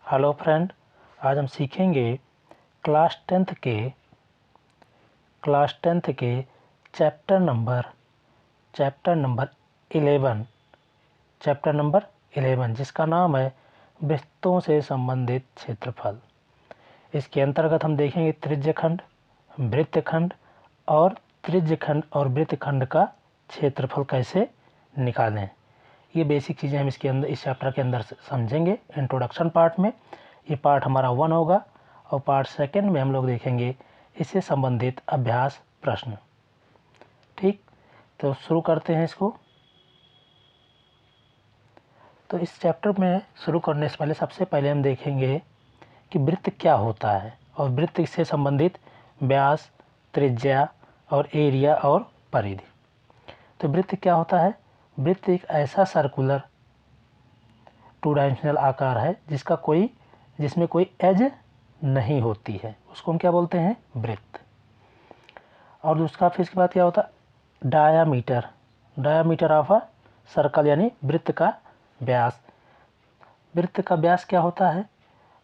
Hello friend, आज हम सीखेंगे क्लास टेंथ के चैप्टर नंबर 11 जिसका नाम है वृत्तों से संबंधित क्षेत्रफल। इसके अंतर्गत हम देखेंगे त्रिज्यखंड, वृत्तखंड और त्रिज्यखंड और वृत्तखंड का क्षेत्रफल कैसे निकालें। ये बेसिक चीज़ें हम इस चैप्टर के अंदर समझेंगे। इंट्रोडक्शन पार्ट में ये पार्ट हमारा 1 होगा और पार्ट 2 में हम लोग देखेंगे इससे संबंधित अभ्यास प्रश्न। ठीक, तो शुरू करते हैं इसको। तो इस चैप्टर में शुरू करने से पहले सबसे पहले हम देखेंगे कि वृत्त क्या होता है और वृत्त से संबंधित व्यास, त्रिज्या और एरिया और परिधि। तो वृत्त क्या होता है? वृत्त एक ऐसा सर्कुलर 2 डायमेंशनल आकार है जिसमें कोई एज नहीं होती है, उसको हम क्या बोलते हैं? वृत्त। और दूसरा फिर इसके बाद क्या होता है? डायामीटर ऑफ अ सर्कल, यानी वृत्त का व्यास। वृत्त का व्यास क्या होता है?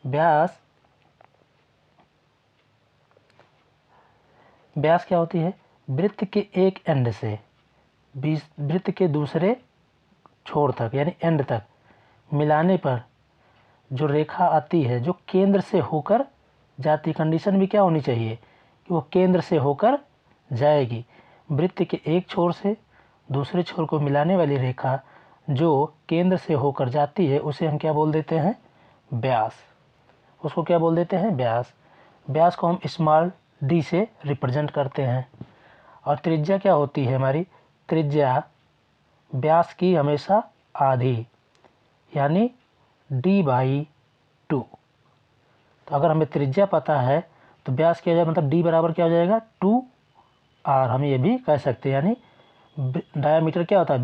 व्यास क्या होती है? वृत्त के एक एंड से वृत्त के दूसरे छोर तक यानी एंड तक मिलाने पर जो रेखा आती है जो केंद्र से होकर जाती, कंडीशन भी क्या होनी चाहिए कि वो केंद्र से होकर जाएगी। वृत्त के एक छोर से दूसरे छोर को मिलाने वाली रेखा जो केंद्र से होकर जाती है उसे हम क्या बोल देते हैं? व्यास। उसको क्या बोल देते हैं? व्यास। व्यास को हम स्मॉल d से रिप्रेजेंट करते हैं। और त्रिज्या क्या होती है हमारी? त्रिज्या व्यास की हमेशा आधी यानी d/2। तो अगर हमें त्रिज्या पता है तो व्यास क्या हो जाएगा, मतलब d बराबर क्या हो जाएगा? 2r। हम ये भी कह सकते हैं, यानी डायामीटर क्या होता है?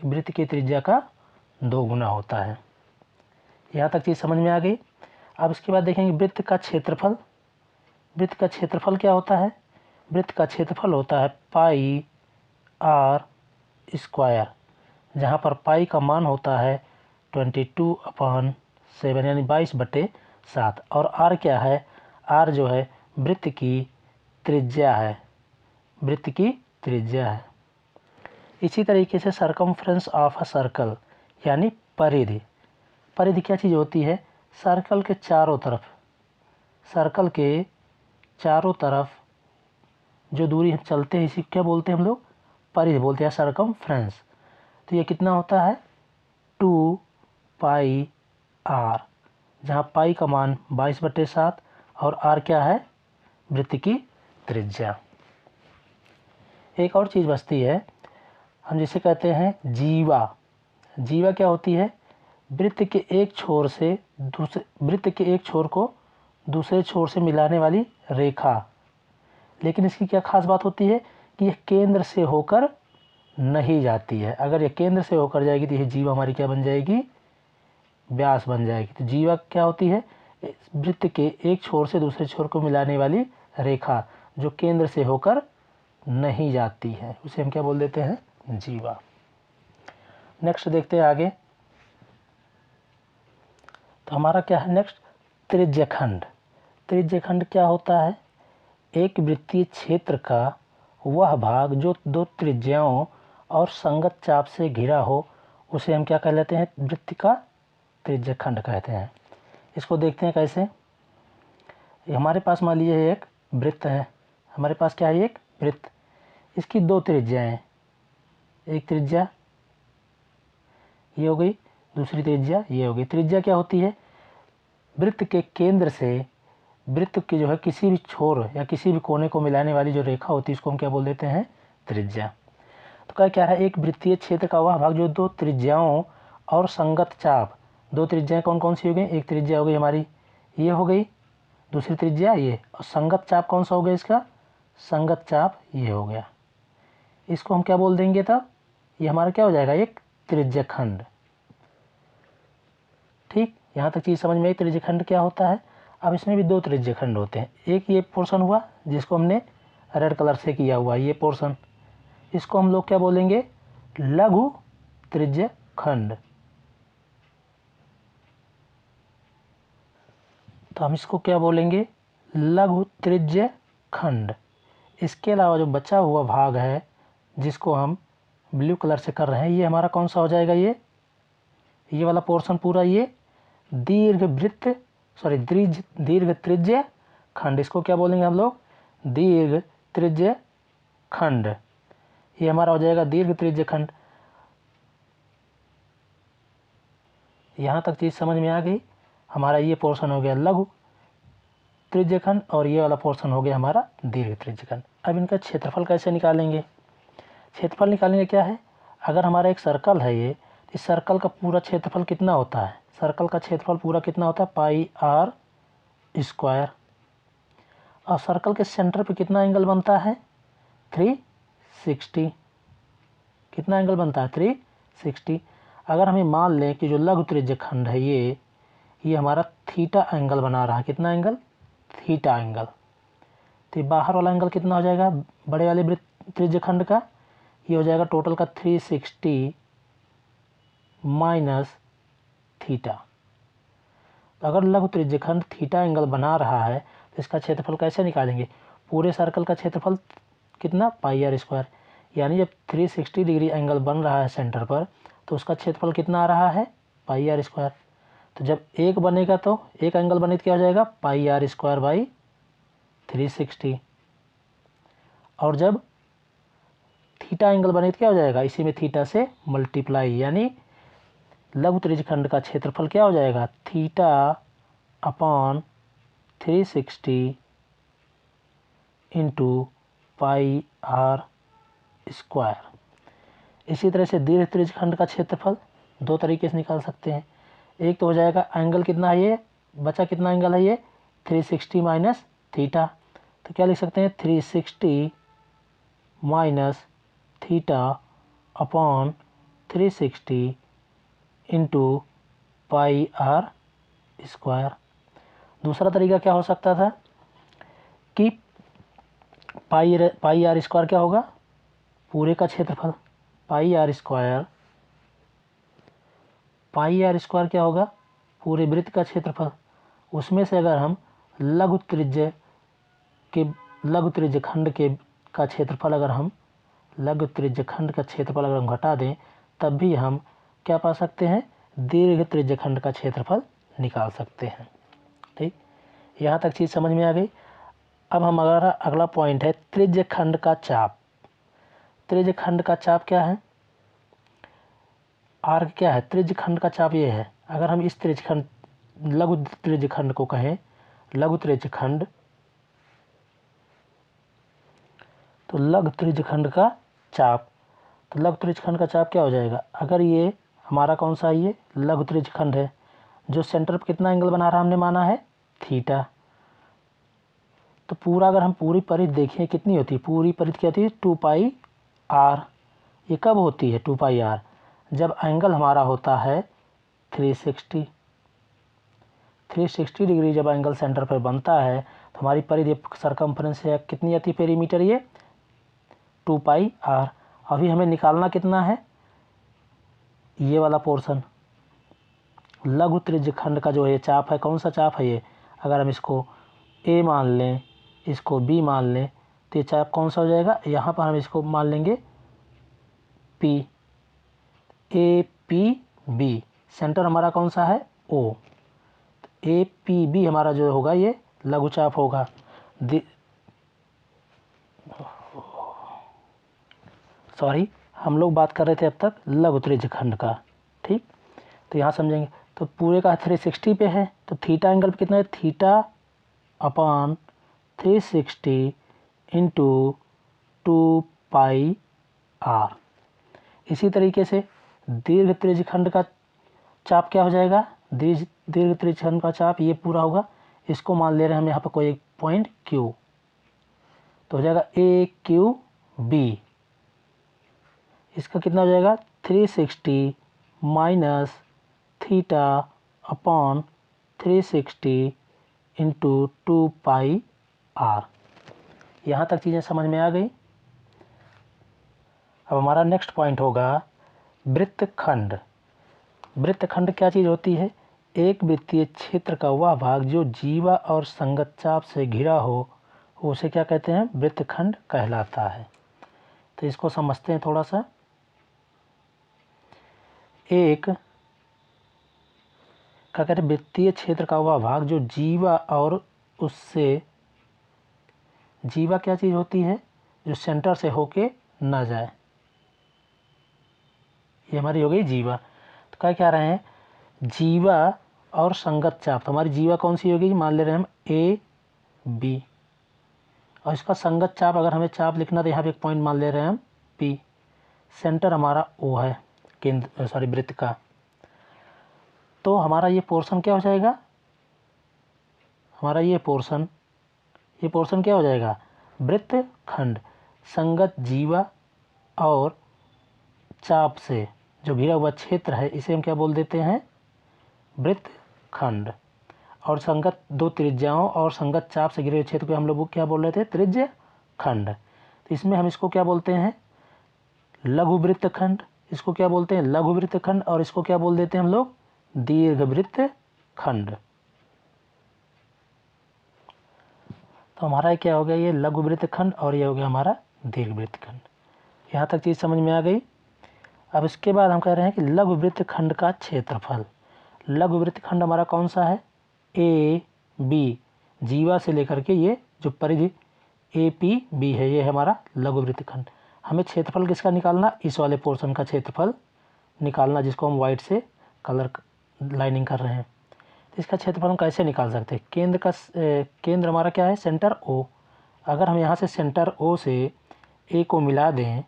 वृत्त की त्रिज्या का 2 गुना होता है। यहाँ तक चीज़ समझ में आ गई। अब इसके बाद देखेंगे वृत्त का क्षेत्रफल। वृत्त का क्षेत्रफल क्या होता है? वृत्त का क्षेत्रफल होता है πr², जहाँ पर पाई का मान होता है 22/7 यानी 22/7। और r क्या है? r जो है वृत्त की त्रिज्या है, वृत्त की त्रिज्या है। इसी तरीके से सरकमफ्रेंस ऑफ अ सर्कल यानी परिधि। परिधि क्या चीज़ होती है? सर्कल के चारों तरफ जो दूरी हम चलते हैं इसी क्या बोलते हैं हम लोग? परिधि बोलते हैं, सरकमफ्रेंस। तो ये कितना होता है? 2πr, जहाँ पाई का मान 22/7 और r क्या है? वृत्त की त्रिज्या। एक और चीज़ बचती है, हम जिसे कहते हैं जीवा। जीवा क्या होती है? वृत्त के एक छोर को दूसरे छोर से मिलाने वाली रेखा। लेकिन इसकी क्या खास बात होती है कि यह केंद्र से होकर नहीं जाती है। अगर यह केंद्र से होकर जाएगी तो यह जीवा हमारी क्या बन जाएगी? व्यास बन जाएगी। तो जीवा क्या होती है? वृत्त के एक छोर से दूसरे छोर को मिलाने वाली रेखा जो केंद्र से होकर नहीं जाती है, उसे हम क्या बोल देते हैं? जीवा। नेक्स्ट देखते हैं आगे। तो हमारा क्या है नेक्स्ट? त्रिज्यखंड। त्रिज्यखंड क्या होता है? एक वृत्तीय क्षेत्र का वह भाग जो 2 त्रिज्याओं और संगत चाप से घिरा हो उसे हम क्या कह लेते हैं? वृत्त का त्रिज्यखंड कहते हैं। इसको देखते हैं कैसे। हमारे पास मान लीजिए एक वृत्त है, हमारे पास क्या है? एक वृत्त। इसकी 2 त्रिज्याएं, एक त्रिज्या ये हो गई, दूसरी त्रिज्या ये हो गई। त्रिज्या क्या होती है? वृत्त के केंद्र से वृत्त के जो है किसी भी छोर या किसी भी कोने को मिलाने वाली जो रेखा होती है उसको हम क्या बोल देते हैं? त्रिज्या। तो क्या है? एक वृत्तीय क्षेत्र का वह भाग जो 2 त्रिज्याओं और संगत चाप। 2 त्रिज्याएं कौन कौन सी हो गई? एक त्रिज्या हो गई हमारी ये हो गई, दूसरी त्रिज्या ये, और संगत चाप कौन सा हो गया इसका? संगत चाप ये हो गया। इसको हम क्या बोल देंगे तब? ये हमारा क्या हो जाएगा? एक त्रिज्यखंड। ठीक, यहाँ तक चीज़ समझ में आई त्रिज्यखंड क्या होता है। अब इसमें भी 2 त्रिज्यखंड होते हैं। एक ये पोर्शन हुआ जिसको हमने रेड कलर से किया हुआ ये पोर्शन, इसको हम लोग क्या बोलेंगे? लघु त्रिज्यखंड। तो हम इसको क्या बोलेंगे, लघु त्रिज्य खंड। इसके अलावा जो बचा हुआ भाग है जिसको हम ब्लू कलर से कर रहे हैं, ये हमारा कौन सा हो जाएगा, ये वाला पोर्शन पूरा ये दीर्घ त्रिज्य खंड। इसको क्या बोलेंगे हम लोग, दीर्घ त्रिज्य खंड। ये हमारा हो जाएगा दीर्घ त्रिज्य खंड। यहाँ तक चीज़ समझ में आ गई। हमारा ये पोर्शन हो गया लघु त्रिज्य खंड और ये वाला पोर्शन हो गया हमारा दीर्घ त्रिज्य खंड। अब इनका क्षेत्रफल कैसे निकालेंगे, क्षेत्रफल निकालेंगे क्या है, अगर हमारा एक सर्कल है ये, इस सर्कल का पूरा क्षेत्रफल कितना होता है, सर्कल का क्षेत्रफल पूरा कितना होता है, पाई आर स्क्वायर। और सर्कल के सेंटर पे कितना एंगल बनता है, 360। कितना एंगल बनता है, 360। अगर हमें मान लें कि जो लघु त्रिज्य खंड है ये हमारा थीटा एंगल बना रहा है, कितना एंगल, थीटा एंगल। तो बाहर वाला एंगल कितना हो जाएगा बड़े वाले त्रिज्य खंड का, ये हो जाएगा टोटल का 360 माइनस थीटा। तो अगर लघु त्रिज्य खंड थीटा एंगल बना रहा है तो इसका क्षेत्रफल कैसे निकालेंगे, पूरे सर्कल का क्षेत्रफल कितना, पाई आर स्क्वायर। यानी जब 360 डिग्री एंगल बन रहा है सेंटर पर तो उसका क्षेत्रफल कितना आ रहा है, पाई आर स्क्वायर। तो जब एक बनेगा तो एक एंगल बने तो क्या हो जाएगा, पाई आर स्क्वायर बाई 360। और जब थीटा एंगल बने तो क्या हो जाएगा, इसी में थीटा से मल्टीप्लाई, यानी लघु त्रिज्य खंड का क्षेत्रफल क्या हो जाएगा, theta upon 360 into pi R square. इसी तरह से दीर्घ त्रिज्य खंड का क्षेत्रफल दो तरीके से निकाल सकते हैं। एक तो हो जाएगा एंगल कितना है, ये बचा कितना एंगल है, ये 360 माइनस थीटा। तो क्या लिख सकते हैं, 360 minus theta upon 360 into pi R square. दूसरा तरीका क्या हो सकता था कि पाई आर स्क्वायर क्या होगा, पूरे का क्षेत्रफल, पाई आर स्क्वायर क्या होगा, पूरे वृत्त का क्षेत्रफल। उसमें से अगर हम लघु त्रिज्य खंड का क्षेत्रफल अगर हम घटा दें तब भी हम क्या पा सकते हैं, दीर्घ त्रिज्य खंड का क्षेत्रफल निकाल सकते हैं। ठीक, यहाँ तक चीज़ समझ में आ गई। अब हमारा अगला पॉइंट है त्रिज्य खंड का चाप। त्रिज्य खंड का चाप क्या है, आर्क क्या है, त्रिज्य खंड का चाप ये है। अगर हम इस त्रिज्य खंड लघु त्रिज्य खंड को कहें लघु त्रिज्य खंड, तो लघु त्रिज्य खंड का चाप, तो लघु त्रिज्य खंड का चाप क्या हो जाएगा, अगर ये हमारा कौन सा, ये लघु त्रिज्य खंड है जो सेंटर पर कितना एंगल बना रहा हमने माना है, थीटा। तो पूरा अगर हम पूरी परिधि देखें कितनी होती है, पूरी परिधि क्या होती है, 2 पाई आर। ये कब होती है 2 पाई आर, जब एंगल हमारा होता है 360 डिग्री। जब एंगल सेंटर पर बनता है तो हमारी परिधि सरकमफ्रेंस है कितनी आती है पेरीमीटर, ये 2 पाई आर। अभी हमें निकालना कितना है, ये वाला पोर्शन लघु त्रिज्य खंड का जो ये चाप है, कौन सा चाप है ये, अगर हम इसको ए मान लें, इसको बी मान लें, तो ये चाप कौन सा हो जाएगा, यहाँ पर हम इसको मान लेंगे P, A P B. Centre हमारा कौन सा है, ओ। ए पी बी हमारा जो होगा ये लघु चाप होगा। सॉरी, हम लोग बात कर रहे थे अब तक लघु त्रिज्य खंड का। ठीक, तो यहाँ समझेंगे। तो पूरे का 360 पे है तो थीटा एंगल पे कितना है, theta upon 360 into 2 pi R. इसी तरीके से दीर्घ त्रिज्य खंड का चाप क्या हो जाएगा, दीर्घ त्रिज्य खंड का चाप ये पूरा होगा, इसको मान ले रहे हैं हम यहाँ पर कोई एक पॉइंट Q, तो हो जाएगा ए क्यू बी। इसका कितना हो जाएगा, 360 minus theta upon 360 into 2 pi R. यहाँ तक चीज़ें समझ में आ गई। अब हमारा नेक्स्ट पॉइंट होगा वृत्तखंड। वृत्तखंड क्या चीज़ होती है, एक वृत्तीय क्षेत्र का वह भाग जो जीवा और संगत चाप से घिरा हो उसे क्या कहते हैं? वृत्तखंड कहलाता है। तो इसको समझते हैं थोड़ा सा। एक क्या कहते हैं? वृत्तीय क्षेत्र का वह भाग जो जीवा और उससे, जीवा क्या चीज़ होती है? जो सेंटर से होके ना जाए, ये हमारी हो गई जीवा। तो क्या कह रहे हैं? जीवा और संगत चाप। तो हमारी जीवा कौन सी होगी? मान ले रहे हैं हम ए बी, और इसका संगत चाप अगर हमें चाप लिखना तो यहाँ पे एक पॉइंट मान ले रहे हैं हम पी। सेंटर हमारा ओ है केंद्र, सॉरी वृत्त का। तो हमारा ये पोर्शन क्या हो जाएगा? हमारा ये पोर्शन क्या हो जाएगा? वृत्तखंड। संगत जीवा और चाप से जो घिरा हुआ क्षेत्र है इसे हम क्या बोल देते हैं? वृत्तखंड। और संगत दो त्रिज्याओं और संगत चाप से घिरे हुए क्षेत्र को हम लोग क्या बोल रहे थे? त्रिज्य खंड। तो इसमें हम इसको क्या बोलते हैं? लघु वृत्तखंड। इसको क्या बोलते हैं? लघु वृत्तखंड। और इसको क्या बोल देते हैं हम लोग? दीर्घ वृत्तखंड। तो हमारा क्या हो गया? ये लघु वृत्तखंड और ये हो गया हमारा दीर्घ वृत्तखंड। यहाँ तक चीज़ समझ में आ गई। अब इसके बाद हम कह रहे हैं कि लघु वृत्तखंड का क्षेत्रफल। लघु वृत्तखंड हमारा कौन सा है? ए बी, जीवा से लेकर के ये जो परिधि ए पी बी है, ये है हमारा लघु वृत्तखंड। हमें क्षेत्रफल किसका निकालना? इस वाले पोर्शन का क्षेत्रफल निकालना, जिसको हम वाइट से कलर लाइनिंग कर रहे हैं। तो इसका क्षेत्रफल हम कैसे निकाल सकते हैं? केंद्र हमारा क्या है? Centre O. अगर हम यहाँ से सेंटर ओ से ए को मिला दें,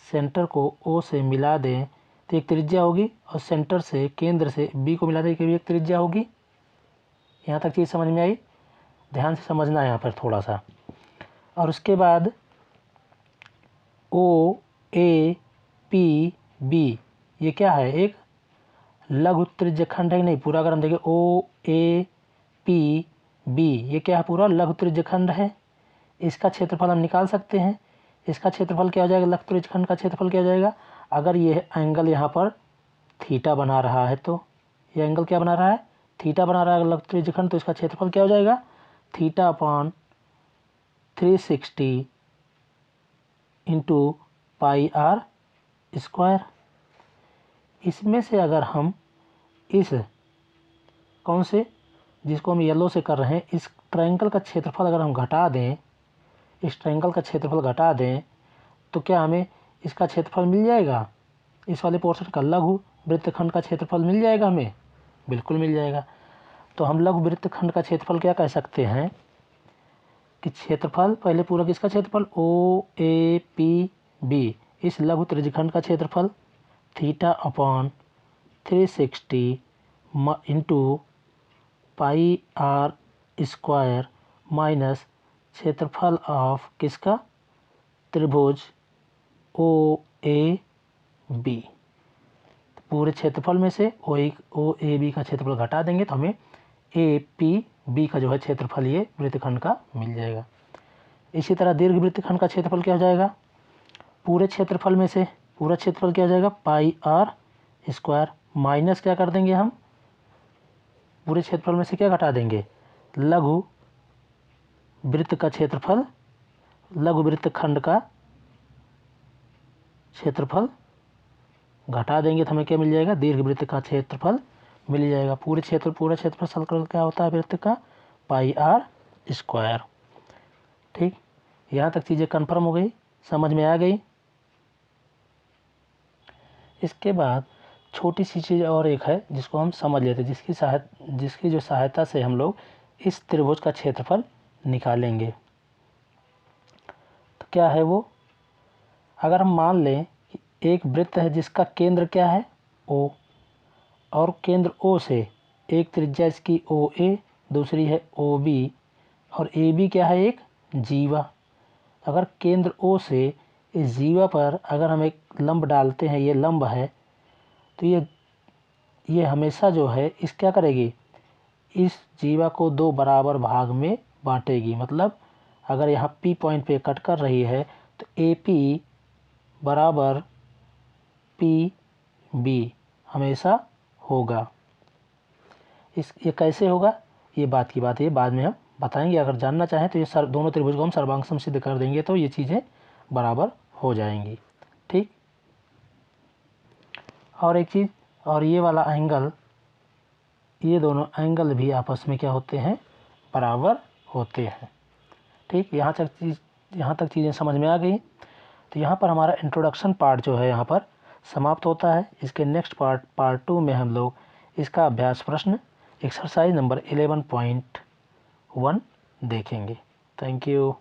सेंटर को ओ से मिला दें तो एक त्रिज्या होगी, और सेंटर से, केंद्र से बी को मिला दें तो एक त्रिज्या होगी। यहाँ तक चीज़ समझ में आई? ध्यान से समझना है यहाँ पर थोड़ा सा। और उसके बाद ओ ए पी बी, ये क्या है? एक लघु त्रिज्यखंड है। नहीं, पूरा अगर हम देखें ओ ए पी बी, ये क्या है? पूरा लघु त्रिज्यखंड है। इसका क्षेत्रफल हम निकाल सकते हैं। इसका क्षेत्रफल क्या हो जाएगा? लघु त्रिज्यखंड का क्षेत्रफल क्या हो जाएगा? अगर ये एंगल यहाँ पर थीटा बना रहा है, तो ये एंगल क्या बना रहा है? थीटा बना रहा है लघु त्रिज्यखंड। तो इसका क्षेत्रफल क्या हो जाएगा? Theta upon 360 into pi R square. इसमें से अगर हम इस कौन से, जिसको हम येलो से कर रहे हैं, इस ट्रायंगल का क्षेत्रफल अगर हम घटा दें, इस ट्रायंगल का क्षेत्रफल घटा दें, तो क्या हमें इसका क्षेत्रफल मिल जाएगा? इस वाले पोर्शन का लघु वृत्तखंड का क्षेत्रफल मिल जाएगा हमें? बिल्कुल मिल जाएगा। तो हम लघु वृत्तखंड का क्षेत्रफल क्या कह सकते हैं कि क्षेत्रफल, पहले पूरा किसका क्षेत्रफल? ओ ए पी बी, इस लघु त्रिज्यखंड का क्षेत्रफल theta upon 360 into pi R square minus क्षेत्रफल ऑफ किसका? त्रिभुज ओ ए बी। पूरे क्षेत्रफल में से ओ ए बी का क्षेत्रफल घटा देंगे तो हमें ए पी बी का जो है क्षेत्रफल ये वृत्तखंड का मिल जाएगा। इसी तरह दीर्घ वृत्तखंड का क्षेत्रफल क्या हो जाएगा? पूरे क्षेत्रफल में से पूरा क्षेत्रफल क्या हो जाएगा? पाई आर स्क्वायर माइनस क्या कर देंगे हम? पूरे क्षेत्रफल में से क्या घटा देंगे? लघु वृत्त का क्षेत्रफल, लघु वृत्तखंड का क्षेत्रफल घटा देंगे तो हमें क्या मिल जाएगा? दीर्घ वृत्त का क्षेत्रफल मिल जाएगा। पूरा क्षेत्रफल सर्कल क्या होता है वृत्त का? पाई आर स्क्वायर। ठीक, यहाँ तक चीज़ें कन्फर्म हो गई, समझ में आ गई। इसके बाद छोटी सी चीज़ और एक है जिसको हम समझ लेते हैं, जिसकी जो सहायता से हम लोग इस त्रिभुज का क्षेत्रफल निकालेंगे। तो क्या है वो? अगर हम मान लें कि एक वृत्त है जिसका केंद्र क्या है? ओ, और केंद्र ओ से एक त्रिज्या इसकी ओ ए, दूसरी है ओ बी, और ए बी क्या है? एक जीवा। अगर केंद्र ओ से इस जीवा पर अगर हम एक लंब डालते हैं, ये लंब है, तो ये हमेशा जो है इस क्या करेगी? इस जीवा को दो बराबर भाग में बांटेगी। मतलब अगर यहाँ पी पॉइंट पे कट कर रही है तो ए पी बराबर पी बी हमेशा होगा। ये कैसे होगा, ये बात की बात है, बाद में हम बताएंगे। अगर जानना चाहें तो ये दोनों त्रिभुज को हम सर्वांग सिद्ध कर देंगे तो ये चीज़ें बराबर हो जाएंगी। ठीक, और एक चीज़, और ये वाला एंगल, ये दोनों एंगल भी आपस में क्या होते हैं, बराबर होते हैं। ठीक, यहाँ तक चीज़ें समझ में आ गई। तो यहाँ पर हमारा इंट्रोडक्शन पार्ट जो है यहाँ पर समाप्त होता है। इसके नेक्स्ट पार्ट 2 में हम लोग इसका अभ्यास प्रश्न एक्सरसाइज नंबर 11.1 देखेंगे। Thank you.